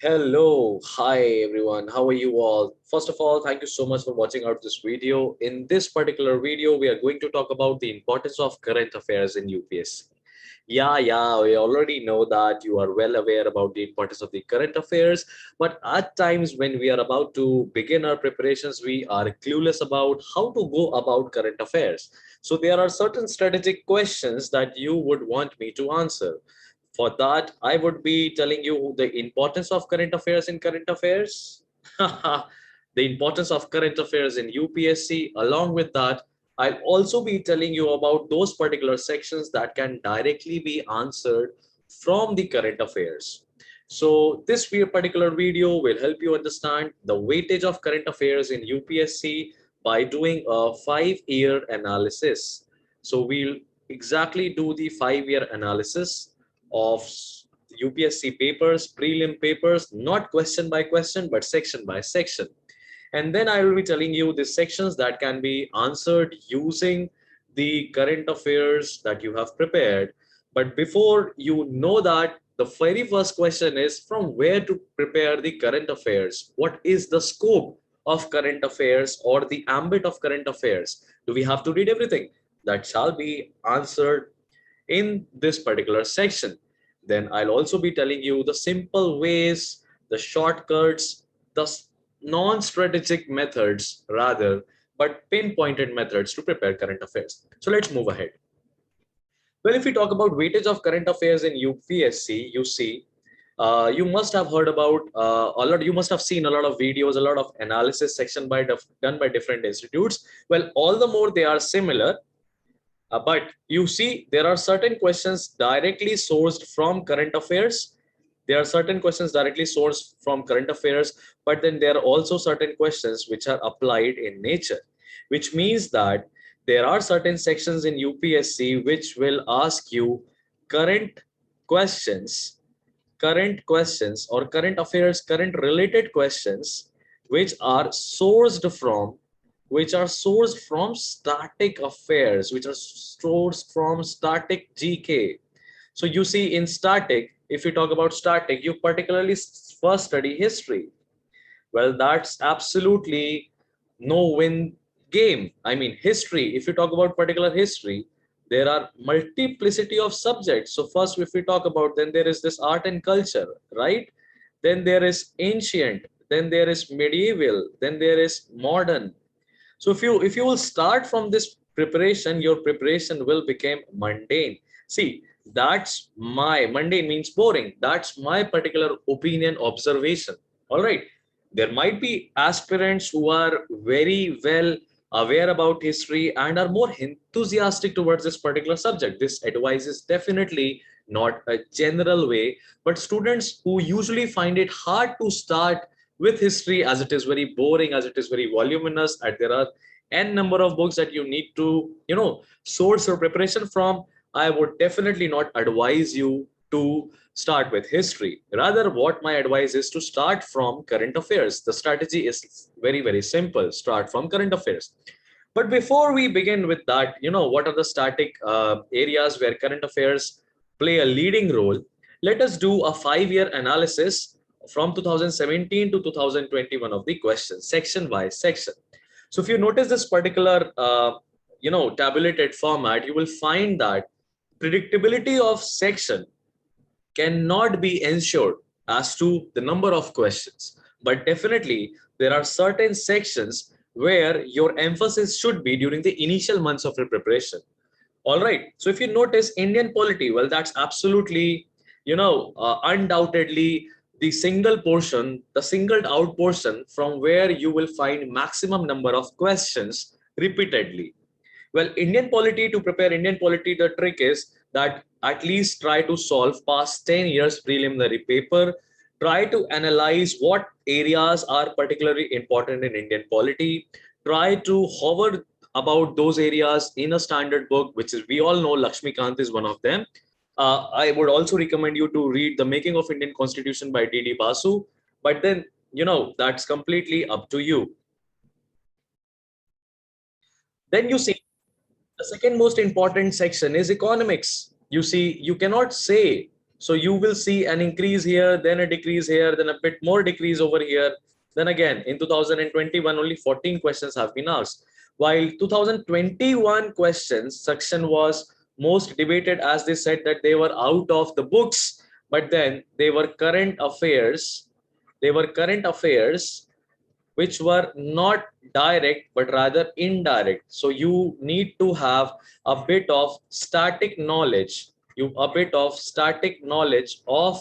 Hello, hi everyone. How are you all? First of all, thank you so much for watching out this video. In this particular video, we are going to talk about the importance of current affairs in UPSC. Yeah, we already know that you are well aware about the importance of the current affairs, but at times when we are about to begin our preparations, we are clueless about how to go about current affairs. So there are certain strategic questions that you would want me to answer. For that, I would be telling you the importance of current affairs in current affairs, the importance of current affairs in UPSC. Along with that, I'll also be telling you about those particular sections that can directly be answered from the current affairs. So this particular video will help you understand the weightage of current affairs in UPSC by doing a 5-year analysis. So we'll exactly do the 5-year analysis of UPSC papers, prelim papers, not question by question, but section by section. And then I will be telling you the sections that can be answered using the current affairs that you have prepared. But before you know that, the very first question is from where to prepare the current affairs? What is the scope of current affairs or the ambit of current affairs? Do we have to read everything? That shall be answered in this particular section. Then I'll also be telling you the simple ways, the shortcuts, the non-strategic methods rather, but pinpointed methods to prepare current affairs. So let's move ahead. Well, if we talk about weightage of current affairs in UPSC, you see, you must have heard about a lot. You must have seen a lot of videos, a lot of analysis section done by different institutes. Well, all the more they are similar, but you see, there are certain questions directly sourced from current affairs. There are certain questions directly sourced from current affairs, but then there are also certain questions which are applied in nature, which means that there are certain sections in UPSC which will ask you current questions, or current affairs, current related questions, which are sourced from static affairs, which are sourced from static GK. So you see, in static, if you talk about static, you particularly first study history. Well, that's absolutely no win game. I mean, history, if you talk about particular history, there are multiplicity of subjects. So first, if we talk about, then there is this art and culture, right? Then there is ancient, then there is medieval, then there is modern. So if you will start from this preparation, your preparation will become mundane. See, that's my mundane means boring. That's my particular opinion, observation. All right. There might be aspirants who are very well aware about history and are more enthusiastic towards this particular subject. This advice is definitely not a general way, but students who usually find it hard to start with history, as it is very boring, as it is very voluminous, and there are n number of books that you need to source your preparation from, I would definitely not advise you to start with history. Rather, what my advice is to start from current affairs. The strategy is very simple: start from current affairs. But before we begin with that, what are the static areas where current affairs play a leading role? Let us do a 5-year analysis from 2017 to 2021 of the questions, section by section. So if you notice this particular, tabulated format, you will find that predictability of section cannot be ensured as to the number of questions, but definitely there are certain sections where your emphasis should be during the initial months of your preparation. All right. So if you notice Indian polity, well, that's absolutely, undoubtedly the singled out portion from where you will find maximum number of questions repeatedly. Well, to prepare Indian polity, the trick is that at least try to solve past 10 years preliminary paper. Try to analyze what areas are particularly important in Indian polity. Try to hover about those areas in a standard book, which is, we all know, Lakshmikant is one of them. I would also recommend you to read The Making of Indian Constitution by D.D. Basu. But then, that's completely up to you. Then you see, the second most important section is economics. You see, you cannot say So you will see an increase here, then a decrease here, then a bit more decrease over here. Then again, in 2021, only 14 questions have been asked. While 2021 questions section was most debated, as they said that they were out of the books, but then they were current affairs. They were current affairs which were not direct but rather indirect. So you need to have a bit of static knowledge, a bit of static knowledge of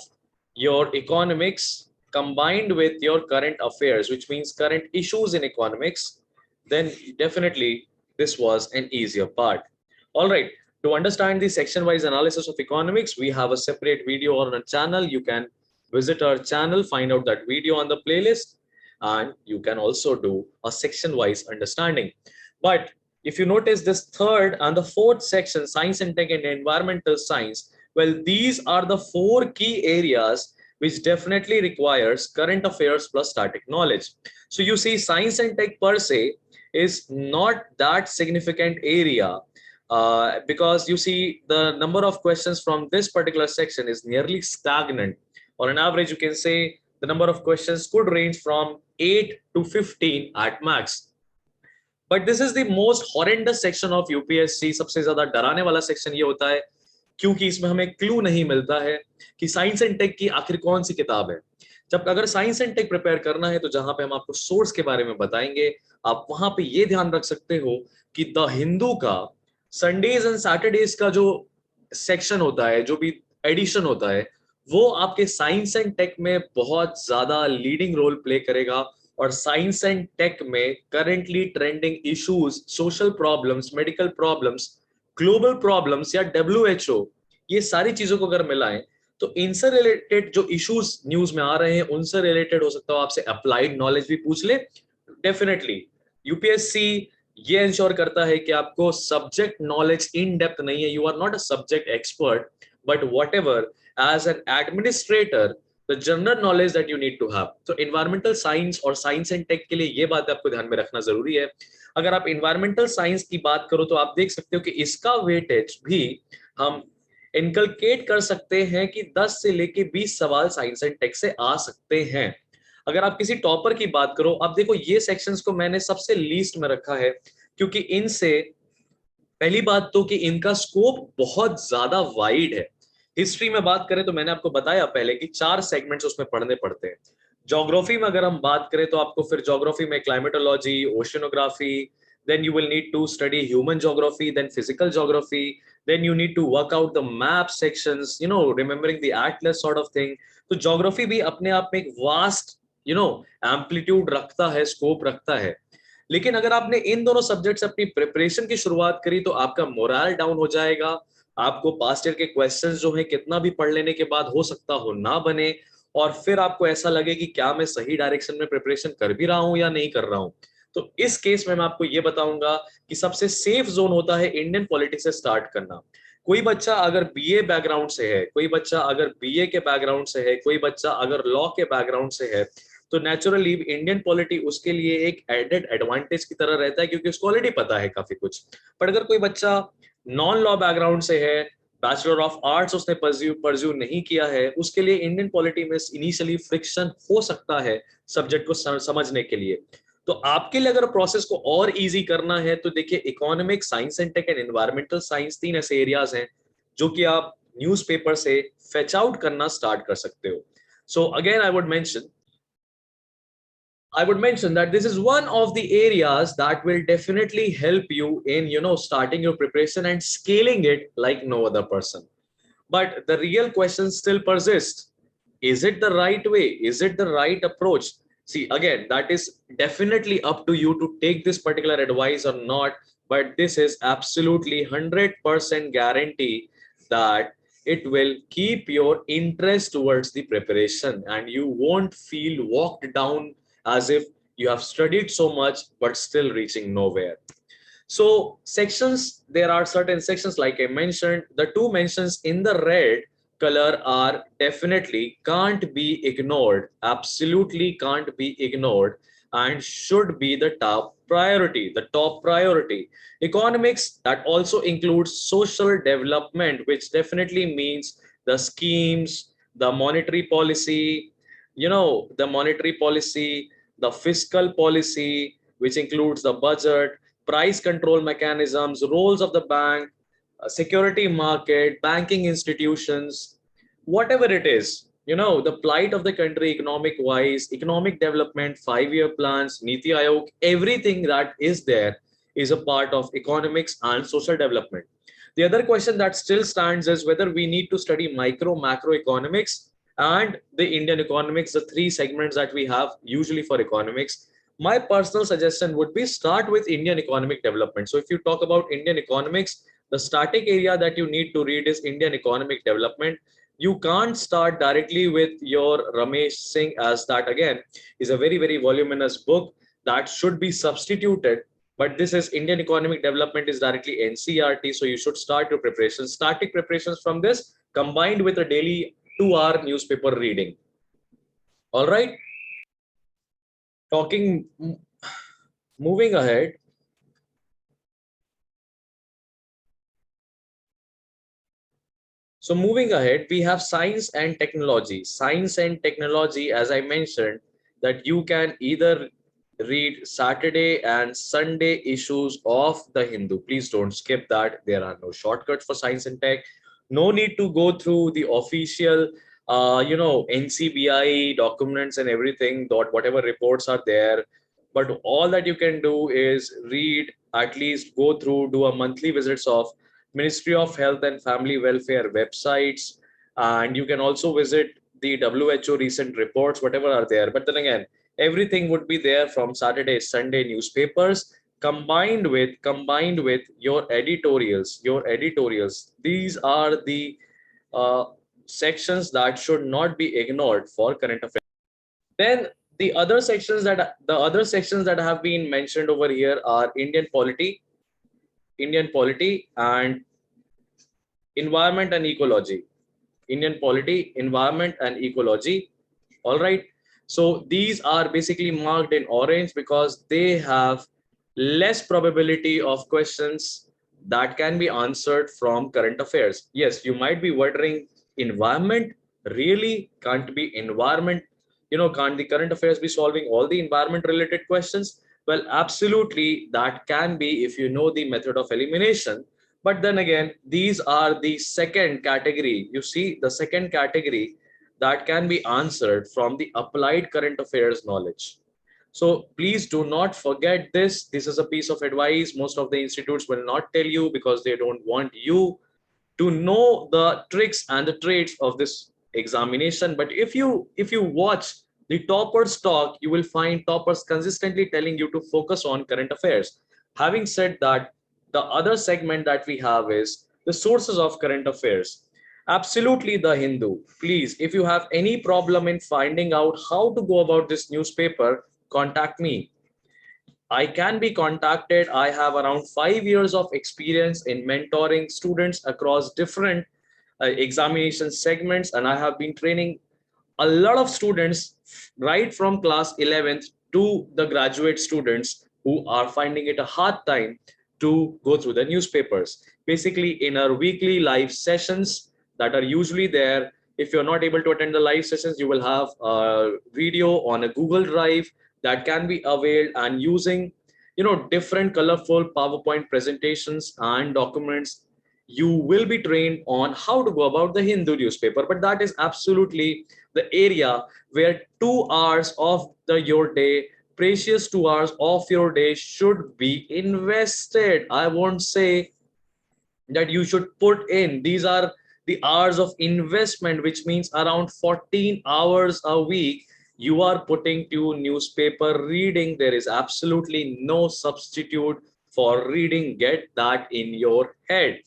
your economics combined with your current affairs, which means current issues in economics. Then definitely this was an easier part. All right. To understand the section wise analysis of economics, we have a separate video on our channel. You can visit our channel, find out that video on the playlist, and you can also do a section wise understanding. But if you notice this third and the fourth section, science and tech and environmental science, well, these are the four key areas which definitely requires current affairs plus static knowledge. So you see, science and tech per se is not that significant area, because you see the number of questions from this particular section is nearly stagnant. On an average, you can say the number of questions could range from 8 to 15 at max. But this is the most horrendous section of UPSC. सबसे ज्यादा डराने वाला section ये होता है, क्योंकि इसमें हमें क्लू नहीं मिलता है कि साइंस एंड टेक की आखिर कौन सी किताब है. जब अगर साइंस एंड टेक प्रिपेयर करना है तो जहां पे हम आपको सोर्स के बारे में बताएंगे, आप वहां पे ये ध्यान रख सकते हो कि द हिंदू का संडेज एंड सैटरडेज का जो सेक्शन होता है, जो भी एडिशन होता है, वो आपके साइंस एंड टेक में बहुत ज्यादा लीडिंग रोल प्ले करेगा. और साइंस एंड टेक में currently trending issues, social problems, medical problems, global problems या WHO, ये सारी चीजों को अगर मिलाएं तो इनसे रिलेटेड जो इश्यूज न्यूज में आ रहे हैं उनसे रिलेटेड हो सकता है आपसे अप्लाइड नॉलेज भी पूछ ले. डेफिनेटली यूपीएससी ये इंश्योर करता है कि आपको सब्जेक्ट नॉलेज इन डेप्थ नहीं है, you are not a subject expert, but whatever as an administrator the general knowledge that you need to have. So environmental science और science and tech के लिए ये बात आपको ध्यान में रखना जरूरी है. अगर आप environmental science की बात करो तो आप देख सकते हो कि इसका वेटेज भी हम इनकलकेट कर सकते हैं कि 10 से लेके 20 सवाल साइंस एंड टेक से आ सकते हैं. अगर आप किसी टॉपर की बात करो, आप देखो ये सेक्शंस को मैंने सबसे लीस्ट में रखा है, क्योंकि इनसे पहली बात तो कि इनका स्कोप बहुत ज्यादा वाइड है. हिस्ट्री में बात करें तो मैंने आपको बताया पहले कि 4 सेगमेंट्स उसमें पढ़ने पड़ते हैं. ज्योग्राफी में अगर हम बात करें तो आपको फिर ज्योग्राफी में climatology, oceanography, then you will need to study human geography, then physical geography, then you need to work out the map sections, remembering the atlas sort of thing. तो ज्योग्राफी भी अपने आप में एक वास्ट एम्पलीट्यूड रखता है, scope रखता है. लेकिन अगर आपने इन दोनों सब्जेक्ट्स अपनी प्रिपरेशन की शुरुआत करी तो आपका मोरल डाउन हो जाएगा. आपको पास्ट ईयर के क्वेश्चंस जो है कितना भी पढ़ लेने के बाद हो सकता हो ना बने, और फिर आपको ऐसा लगे कि क्या मैं सही डायरेक्शन में प्रिपरेशन कर भी रहा हूं या नहीं कर रहा हूं. तो इस केस में मैं आपको ये बताऊंगा कि सबसे सेफ जोन होता है इंडियन पॉलिटिक्स से स्टार्ट करना. कोई बच्चा अगर बीए बैकग्राउंड से है, कोई बच्चा अगर बीए के बैकग्राउंड से है, कोई बच्चा अगर लॉ के बैकग्राउंड से है, तो नेचुरली इंडियन पॉलिटी उसके लिए एक एडेड एडवांटेज की तरह रहता है, क्योंकि उसको ऑलरेडी पता है काफी कुछ. पर अगर कोई बच्चा नॉन लॉ बैकग्राउंड से है, बैचलर ऑफ आर्ट्स उसने परस्यू नहीं किया है, उसके लिए इंडियन पॉलिटी में इनिशियली फ्रिक्शन हो सकता है सब्जेक्ट को समझने के लिए. तो आपके लिए अगर प्रोसेस को और इजी करना है तो देखिए, economics, science and tech and environmental science, 3 ऐसे एरियाज हैं जो कि आप न्यूज़पेपर से फेच आउट करना स्टार्ट कर सकते हो. So again I would mention that this is one of the areas that will definitely help you in, starting your preparation and scaling it like no other person. But the real question still persists. Is it the right way? Is it the right approach? See, again, that is definitely up to you to take this particular advice or not. But this is absolutely 100% guarantee that it will keep your interest towards the preparation and you won't feel walked down as if you have studied so much but still reaching nowhere. So sections, there are certain sections like I mentioned. The 2 mentions in the red color are definitely can't be ignored, absolutely can't be ignored. and should be the top priority. The top priority. Economics that also includes social development, which definitely means the schemes, the monetary policy, the monetary policy, the fiscal policy, which includes the budget, price control mechanisms, roles of the bank, security market, banking institutions, whatever it is, the plight of the country economic wise, economic development, 5-year plans, Niti Aayog, everything that is there is a part of economics and social development. The other question that still stands is whether we need to study micro, macro economics and the Indian economics, the three segments that we have usually for economics. My personal suggestion would be start with Indian economic development. So if you talk about Indian economics, the static area that you need to read is Indian economic development. You can't start directly with your Ramesh Singh, as that again is a very, very voluminous book that should be substituted. But this is Indian economic development is directly NCRT. So you should start your preparations, static preparations from this combined with a daily 2-hour newspaper reading. All right. Moving ahead. So moving ahead, we have science and technology. Science and technology, as I mentioned, that you can either read Saturday and Sunday issues of the Hindu. Please don't skip that. There are no shortcuts for science and tech. No need to go through the official, NCBI documents and everything, whatever reports are there. But all that you can do is read, at least go through, do a monthly visits of Ministry of Health and Family Welfare websites, and you can also visit the WHO recent reports, whatever are there. But then again, everything would be there from Saturday, Sunday newspapers combined with your editorials. These are the uh, sections that should not be ignored for current affairs. Then the other sections that have been mentioned over here are Indian polity, and environment and ecology. Indian polity, environment and ecology. All right. So these are basically marked in orange because they have less probability of questions that can be answered from current affairs. Yes, you might be wondering, environment really can't be environment, can't the current affairs be solving all the environment related questions? Well, absolutely, that can be if you know the method of elimination. But then again, these are the second category. You see, the second category that can be answered from the applied current affairs knowledge. So please do not forget this. This is a piece of advice most of the institutes will not tell you because they don't want you to know the tricks and the traits of this examination. But if you watch the toppers talk, you will find toppers consistently telling you to focus on current affairs. Having said that, the other segment that we have is the sources of current affairs. Absolutely, the Hindu. Please, if you have any problem in finding out how to go about this newspaper, contact me. I can be contacted. I have around 5 years of experience in mentoring students across different examination segments, and I have been training a lot of students right from class 11th to the graduate students who are finding it a hard time to go through the newspapers. Basically, in our weekly live sessions that are usually there, if you're not able to attend the live sessions, you will have a video on a Google Drive that can be availed, and using different colorful PowerPoint presentations and documents, you will be trained on how to go about the Hindu newspaper. But that is absolutely the area where 2 hours of your day, precious 2 hours of your day, should be invested. I won't say that you should put in. These are the hours of investment, which means around 14 hours a week you are putting to newspaper reading. There is absolutely no substitute for reading. Get that in your head.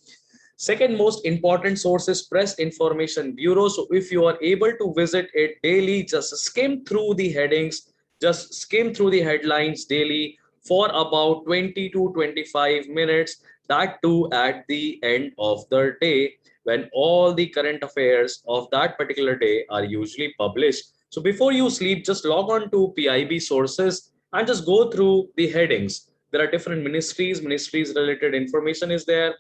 Second most important source is Press Information Bureau. So if you are able to visit it daily, just skim through the headings, just skim through the headlines daily for about 20 to 25 minutes. That too at the end of the day, when all the current affairs of that particular day are usually published. So before you sleep, just log on to PIB sources and just go through the headings. There are different ministries related information is there.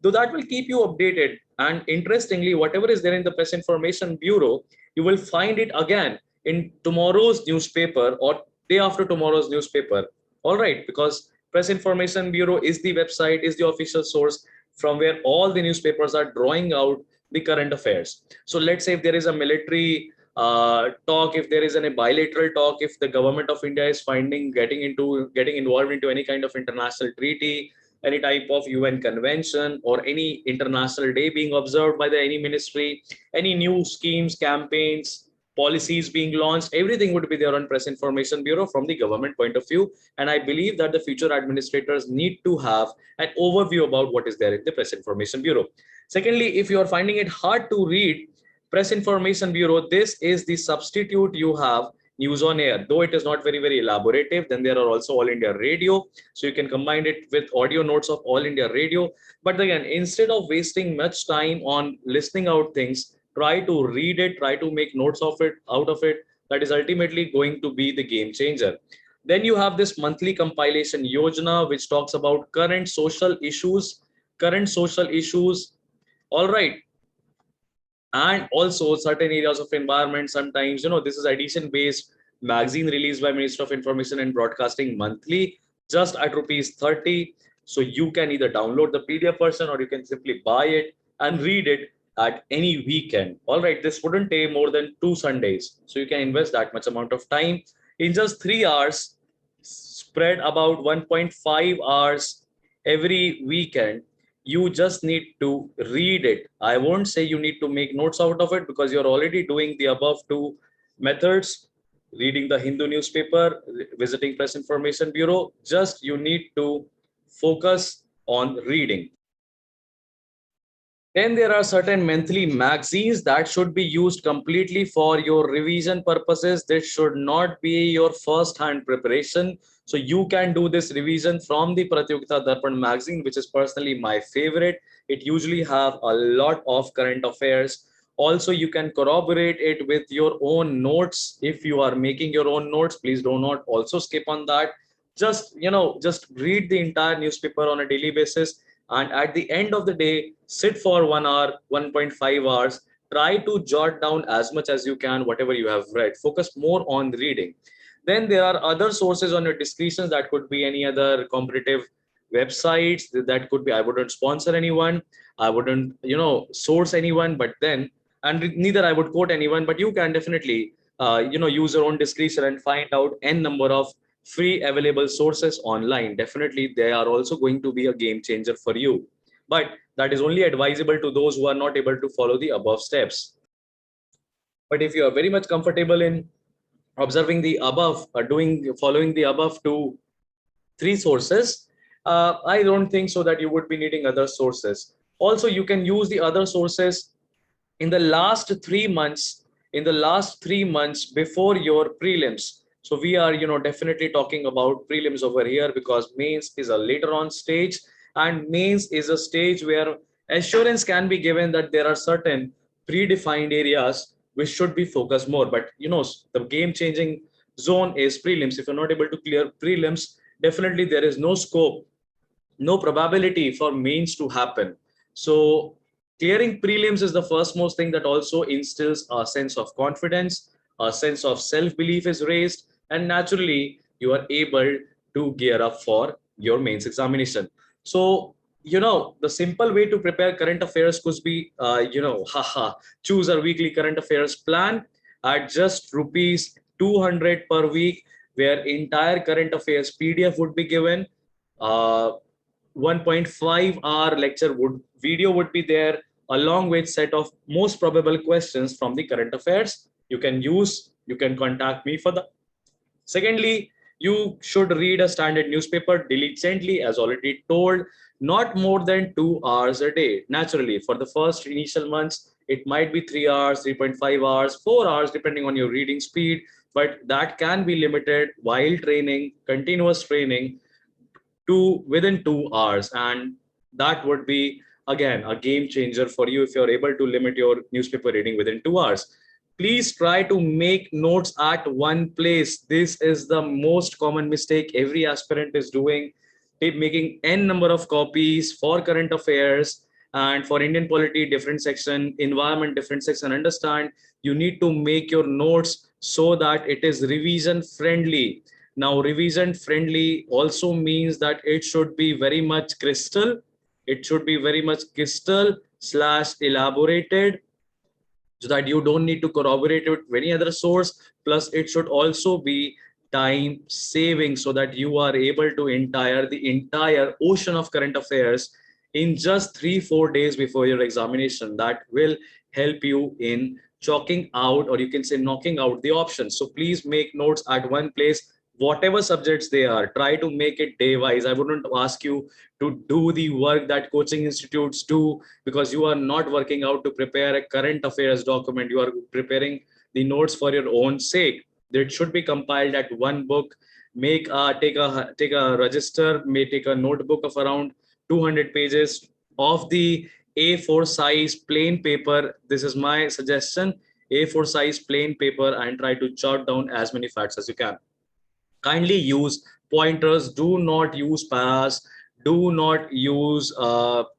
Though that will keep you updated. And interestingly, whatever is there in the Press Information Bureau, you will find it again in tomorrow's newspaper or day after tomorrow's newspaper. All right, because Press Information Bureau is the website, is the official source from where all the newspapers are drawing out the current affairs. So let's say if there is a military talk, if there is a bilateral talk, if the government of India is finding getting involved into any kind of international treaty, any type of UN convention, or any international day being observed by the any ministry, any new schemes, campaigns, policies being launched, everything would be there on Press Information Bureau from the government point of view. And I believe that the future administrators need to have an overview about what is there in the Press Information Bureau. Secondly, if you are finding it hard to read Press Information Bureau, this is the substitute you have. News on air, though it is not very elaborative, then there are also All India Radio, so you can combine it with audio notes of All India Radio. But again, instead of wasting much time on listening out things, try to read it, try to make notes of it, out of it. That is ultimately going to be the game changer. Then you have this monthly compilation yojana, which talks about current social issues. All right, and also certain areas of environment. Sometimes, this is edition based magazine released by Minister of Information and Broadcasting monthly, just at rupees 30. So you can either download the PDF version or you can simply buy it and read it at any weekend. All right, this wouldn't take more than 2 Sundays, so you can invest that much amount of time in just 3 hours, spread about 1.5 hours every weekend. You just need to read it. I won't say you need to make notes out of it, because you're already doing the above two methods, reading the Hindu newspaper, visiting Press Information Bureau. Just you need to focus on reading. Then there are certain monthly magazines that should be used completely for your revision purposes. This should not be your first hand preparation. So you can do this revision from the Pratyogita Darpan magazine, which is personally my favorite. It usually have a lot of current affairs. Also, you can corroborate it with your own notes. If you are making your own notes, please do not also skip on that. Just read the entire newspaper on a daily basis, and at the end of the day, sit for 1 hour, 1.5 hours, try to jot down as much as you can whatever you have read. Focus more on reading. Then there are other sources on your discretion. That could be any other competitive websites. That could be, I wouldn't sponsor anyone, I wouldn't source anyone, but then, and neither I would quote anyone, but you can definitely use your own discretion and find out n number of free available sources online. Definitely they are also going to be a game changer for you, but that is only advisable to those who are not able to follow the above steps. But if you are very much comfortable in observing the above, following the above two three sources, I don't think so that you would be needing other sources. Also, you can use the other sources in the last 3 months, before your prelims. So we are definitely talking about prelims over here, because mains is a later on stage, and mains is a stage where assurance can be given that there are certain predefined areas which should be focused more. But the game changing zone is prelims. If you're not able to clear prelims, definitely there is no scope, no probability for mains to happen. So clearing prelims is the first most thing that also instills a sense of confidence, a sense of self-belief is raised, and naturally you are able to gear up for your mains examination. So the simple way to prepare current affairs could be choose a weekly current affairs plan at just rupees 200 per week, where entire current affairs PDF would be given. 1.5 hour lecture video would be there, along with set of most probable questions from the current affairs. You can contact me for the. Secondly, you should read a standard newspaper diligently, as already told, not more than 2 hours a day. Naturally, for the first initial months, it might be 3 hours, 3.5 hours, 4 hours, depending on your reading speed, but that can be limited while training, continuous training, to within 2 hours. And that would be again a game changer for you if you're able to limit your newspaper reading within 2 hours. Please try to make notes at one place. This is the most common mistake every aspirant is doing. Making n number of copies for current affairs, and for Indian polity different section, environment different section. Understand, you need to make your notes so that it is revision friendly. Now revision friendly also means that it should be very much crystal, it should be very much crystal slash elaborated, so that you don't need to corroborate it with any other source. Plus it should also be time saving, so that you are able to entire the entire ocean of current affairs in just 3-4 days before your examination. That will help you in chalking out, or you can say knocking out the options. So please make notes at one place, whatever subjects they are. Try to make it day wise. I wouldn't ask you to do the work that coaching institutes do, because you are not working out to prepare a current affairs document. You are preparing the notes for your own sake. It should be compiled at one book. Take a register, may take a notebook of around 200 pages of the A4 size plain paper. This is my suggestion. A4 size plain paper, and try to jot down as many facts as you can. Kindly use pointers. Do not use paras. Do not use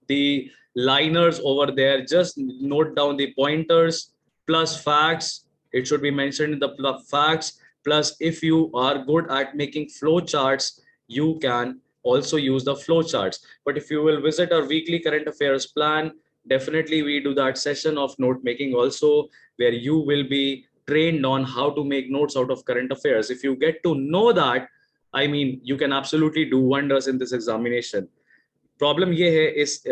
the liners over there. Just note down the pointers plus facts. It should be mentioned in the facts. Plus, if you are good at making flow charts, you can also use the flow charts. But if you will visit our weekly current affairs plan, definitely we do that session of note making also, where you will be trained on how to make notes out of current affairs. If you get to know that, I mean, you can absolutely do wonders in this examination. Problem ये है इस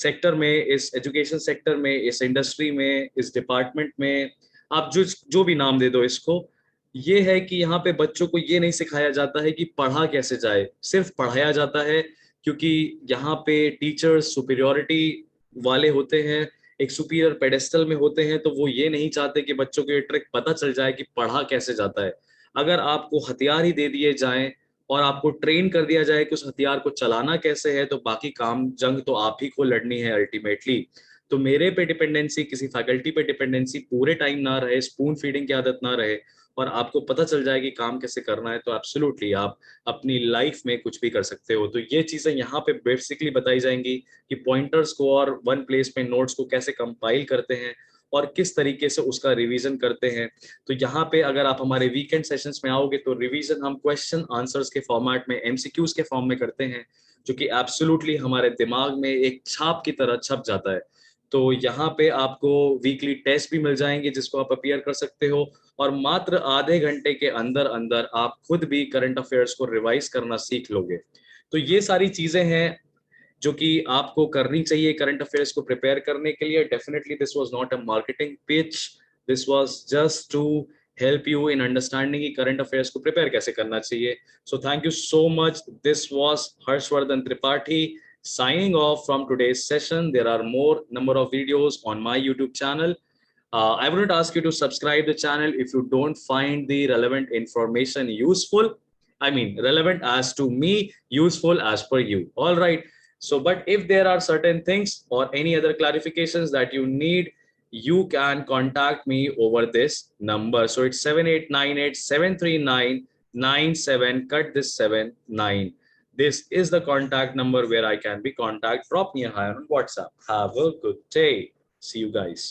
sector में, इस education sector में, इस industry में, इस department में, आप जो जो भी नाम दे दो इसको, ये है कि यहाँ पे बच्चों को ये नहीं सिखाया जाता है कि पढ़ा कैसे जाए, सिर्फ पढ़ाया जाता है। क्योंकि यहाँ पे टीचर्स सुपीरियोरिटी वाले होते हैं, एक सुपीरियर पेडेस्टल में होते हैं, तो वो ये नहीं चाहते कि बच्चों को ये ट्रिक पता चल जाए कि पढ़ा कैसे जाता है। अगर आपको हथियार ही दे दिए जाएं और आपको ट्रेन कर दिया जाए कि उस हथियार को चलाना कैसे है, तो बाकी काम जंग तो आप ही को लड़नी है अल्टीमेटली। तो मेरे पे डिपेंडेंसी, किसी फैकल्टी पे डिपेंडेंसी पूरे टाइम ना रहे, स्पून फीडिंग की आदत ना रहे, और आपको पता चल जाए कि काम कैसे करना है, तो एब्सोल्युटली आप अपनी लाइफ में कुछ भी कर सकते हो। तो ये चीजें यहाँ पे बेसिकली बताई जाएंगी कि पॉइंटर्स को और वन प्लेस में नोट्स को कैसे कंपाइल करते हैं और किस तरीके से उसका रिवीजन करते हैं। तो यहाँ पे अगर आप हमारे वीकेंड सेशंस में आओगे, तो रिवीजन हम क्वेश्चन आंसर्स के फॉर्मेट में, एमसीक्यूज के फॉर्म में करते हैं, जो कि एब्सोल्युटली हमारे दिमाग में एक छाप की तरह छप जाता है। तो यहाँ पे आपको वीकली टेस्ट भी मिल जाएंगे जिसको आप अपीयर कर सकते हो, और मात्र आधे घंटे के अंदर अंदर आप खुद भी करंट अफेयर्स को रिवाइज करना सीख लोगे। तो ये सारी चीजें हैं जो कि आपको करनी चाहिए करंट अफेयर्स को प्रिपेयर करने के लिए। Definitely this was not a marketing pitch, this was just to help you in understanding कि करंट अफेयर्स को प्रिपेयर कैसे करना चाहिए। So thank you so much. This was Harshvardhan Tripathi signing off from today's session. There are more number of videos on my YouTube channel. I wouldn't ask you to subscribe the channel if you don't find the relevant information useful. I mean, relevant as to me, useful as per you. All right. So, but if there are certain things or any other clarifications that you need, you can contact me over this number. So it's 7898-739-97, cut this 79. This is the contact number where I can be contacted. Drop me a hi on WhatsApp. Have a good day. See you guys.